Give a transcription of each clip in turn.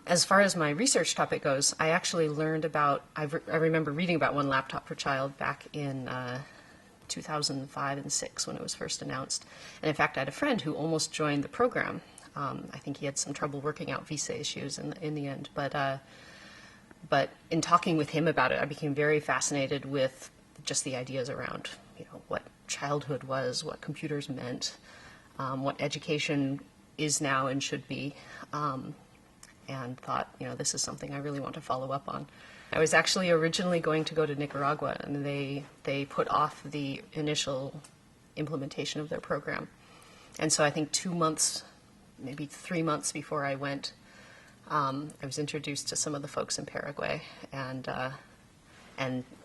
As far as my research topic goes, I actually learned about, I remember reading about One Laptop per Child back in 2005 and 6 when it was first announced. And in fact, I had a friend who almost joined the program. I think he had some trouble working out visa issues in the end. But in talking with him about it, I became very fascinated with just the ideas around, what childhood was, what computers meant, what education is now and should be. And thought, this is something I really want to follow up on. I was actually originally going to go to Nicaragua, and they put off the initial implementation of their program. And so I think 2 months, maybe 3 months before I went, I was introduced to some of the folks in Paraguay, and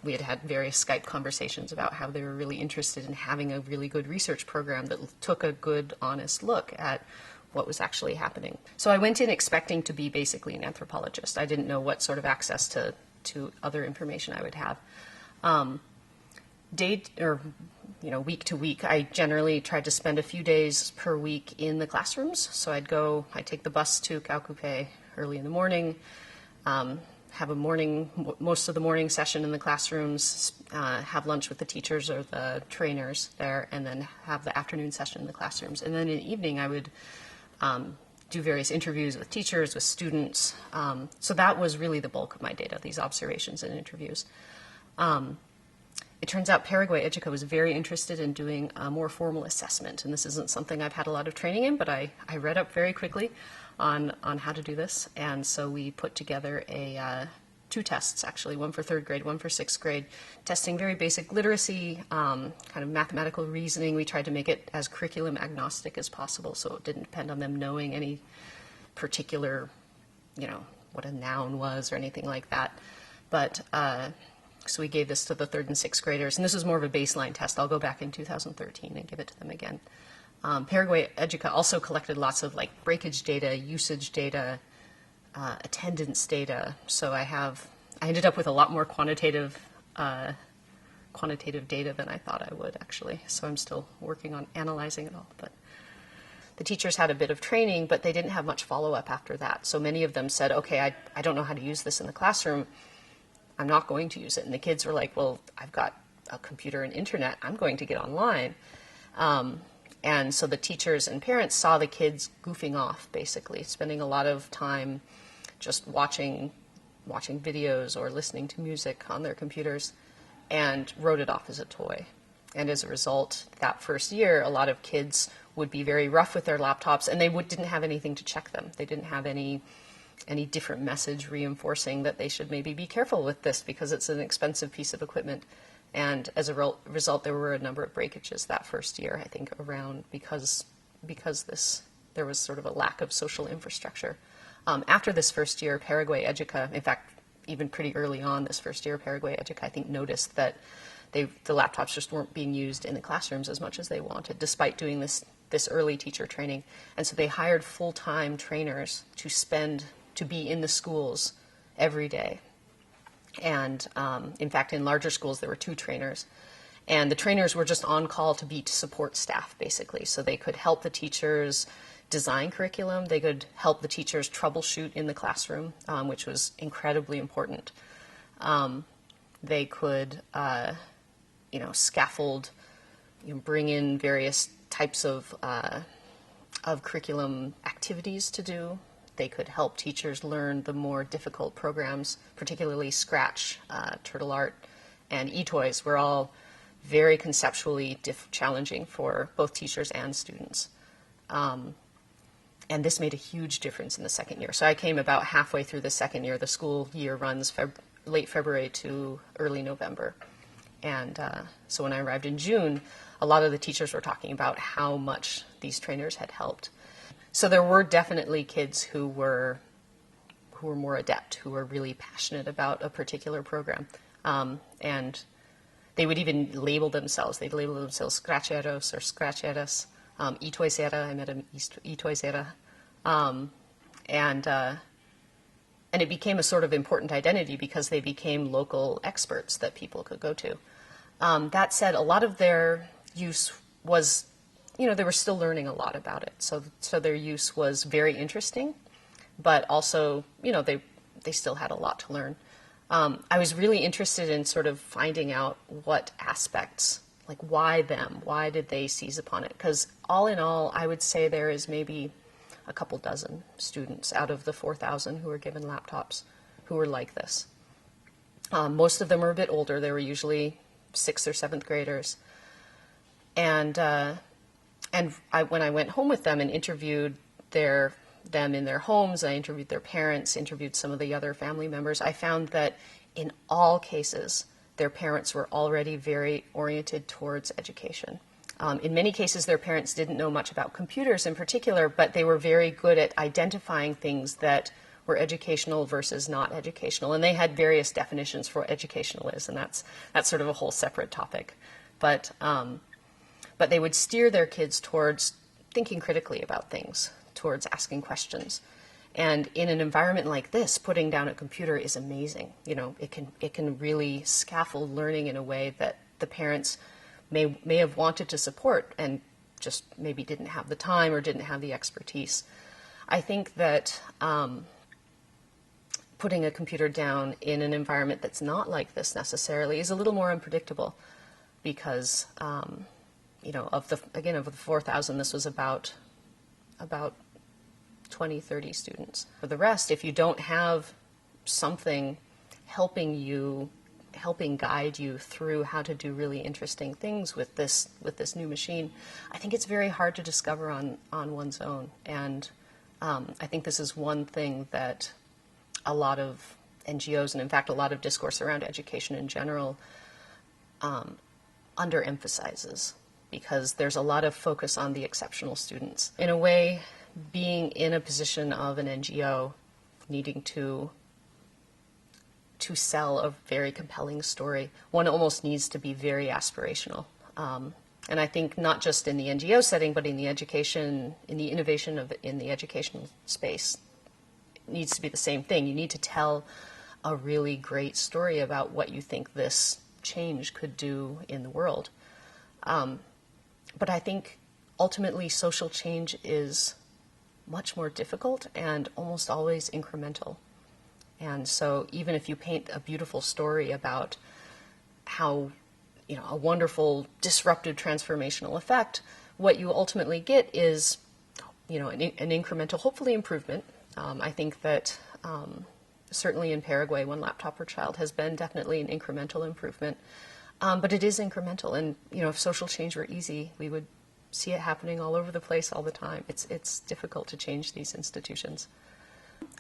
we had various Skype conversations about how they were really interested in having a really good research program that took a good, honest look at what was actually happening. So I went in expecting to be basically an anthropologist. I didn't know what sort of access to other information I would have. Week to week, I generally tried to spend a few days per week in the classrooms. So I'd take the bus to Caucupe early in the morning, have most of the morning session in the classrooms, have lunch with the teachers or the trainers there, and then have the afternoon session in the classrooms. And then in the evening, I would do various interviews with teachers, with students. So that was really the bulk of my data, these observations and interviews. It turns out Paraguay Educa was very interested in doing a more formal assessment, and this isn't something I've had a lot of training in, but I read up very quickly on how to do this, and so we put together two tests, actually, one for 3rd grade, one for 6th grade, testing very basic literacy, kind of mathematical reasoning. We tried to make it as curriculum agnostic as possible, so it didn't depend on them knowing any particular, what a noun was or anything like that. But so we gave this to the 3rd and 6th graders, and this is more of a baseline test. I'll go back in 2013 and give it to them again. Paraguay Educa also collected lots of breakage data, usage data, attendance data. So I ended up with a lot more quantitative data than I thought I would, actually. So I'm still working on analyzing it all. But the teachers had a bit of training, but they didn't have much follow-up after that. So many of them said, okay, I don't know how to use this in the classroom. I'm not going to use it. And the kids were like, well, I've got a computer and internet. I'm going to get online. And so the teachers and parents saw the kids goofing off, basically, spending a lot of time just watching videos or listening to music on their computers, and wrote it off as a toy. And as a result, that first year, a lot of kids would be very rough with their laptops, and they didn't have anything to check them. They didn't have any different message reinforcing that they should maybe be careful with this because it's an expensive piece of equipment. And as a result, there were a number of breakages that first year, I think, around because there was sort of a lack of social infrastructure. After this first year, Paraguay Educa, in fact, even pretty early on this first year, Paraguay Educa, I think, noticed that the laptops just weren't being used in the classrooms as much as they wanted, despite doing this early teacher training. And so they hired full-time trainers to be in the schools every day. And in fact, in larger schools, there were 2 trainers. And the trainers were just on call to be support staff, basically. So they could help the teachers design curriculum. They could help the teachers troubleshoot in the classroom, which was incredibly important. They could, scaffold, bring in various types of curriculum activities to do. They could help teachers learn the more difficult programs, particularly Scratch, Turtle Art, and eToys were all very conceptually challenging for both teachers and students. And this made a huge difference in the second year. So I came about halfway through the second year. The school year runs late February to early November. And so when I arrived in June, a lot of the teachers were talking about how much these trainers had helped. So there were definitely kids who were more adept, who were really passionate about a particular program. And they would even label themselves. They'd label themselves Scratcheros or Scratcheras. Itoysera, I met an Itoysera. And it became a sort of important identity because they became local experts that people could go to. That said, a lot of their use was, they were still learning a lot about it. So their use was very interesting, but also, they still had a lot to learn. I was really interested in sort of finding out what aspects, like why them, why did they seize upon it? Because all in all, I would say there is maybe a couple dozen students out of the 4,000 who were given laptops who were like this. Most of them were a bit older. They were usually 6th or 7th graders. And when I went home with them and interviewed them in their homes, I interviewed their parents, interviewed some of the other family members, I found that in all cases, their parents were already very oriented towards education. In many cases, their parents didn't know much about computers in particular, but they were very good at identifying things that were educational versus not educational. And they had various definitions for what educational is, and that's sort of a whole separate topic. But they would steer their kids towards thinking critically about things, towards asking questions. And in an environment like this, putting down a computer is amazing. It can really scaffold learning in a way that the parents may have wanted to support and just maybe didn't have the time or didn't have the expertise. I think that putting a computer down in an environment that's not like this necessarily is a little more unpredictable because, of the 4,000, this was about 20, 30 students. For the rest, if you don't have something helping guide you through how to do really interesting things with this new machine, I think it's very hard to discover on one's own. And I think this is one thing that a lot of NGOs, and in fact a lot of discourse around education in general, underemphasizes, because there's a lot of focus on the exceptional students. In a way, being in a position of an NGO, needing to sell a very compelling story, one almost needs to be very aspirational. And I think not just in the NGO setting, but in the education, in the innovation in the educational space, it needs to be the same thing. You need to tell a really great story about what you think this change could do in the world. But I think ultimately social change is much more difficult and almost always incremental. And so even if you paint a beautiful story about how, a wonderful disruptive transformational effect, what you ultimately get is, an incremental, hopefully improvement. I think that certainly in Paraguay, one laptop per child has been definitely an incremental improvement. But it is incremental. And, if social change were easy, we would see it happening all over the place all the time. It's difficult to change these institutions.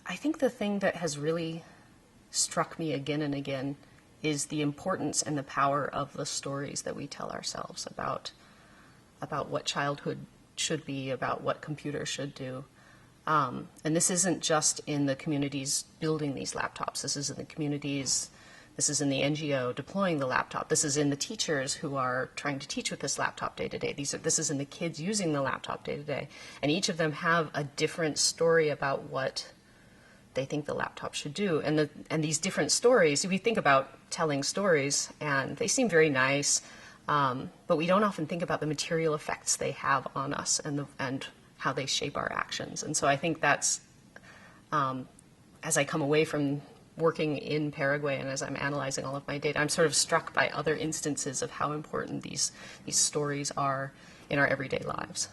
I think the thing that has really struck me again and again is the importance and the power of the stories that we tell ourselves about what childhood should be, about what computers should do. And this isn't just in the communities building these laptops. This is in the communities, this is in the NGO deploying the laptop. This is in the teachers who are trying to teach with this laptop day to day. This is in the kids using the laptop day to day. And each of them have a different story about what they think the laptop should do. And these different stories, we think about telling stories, and they seem very nice, but we don't often think about the material effects they have on us and how they shape our actions. And so I think that's, as I come away from working in Paraguay and as I'm analyzing all of my data, I'm sort of struck by other instances of how important these stories are in our everyday lives.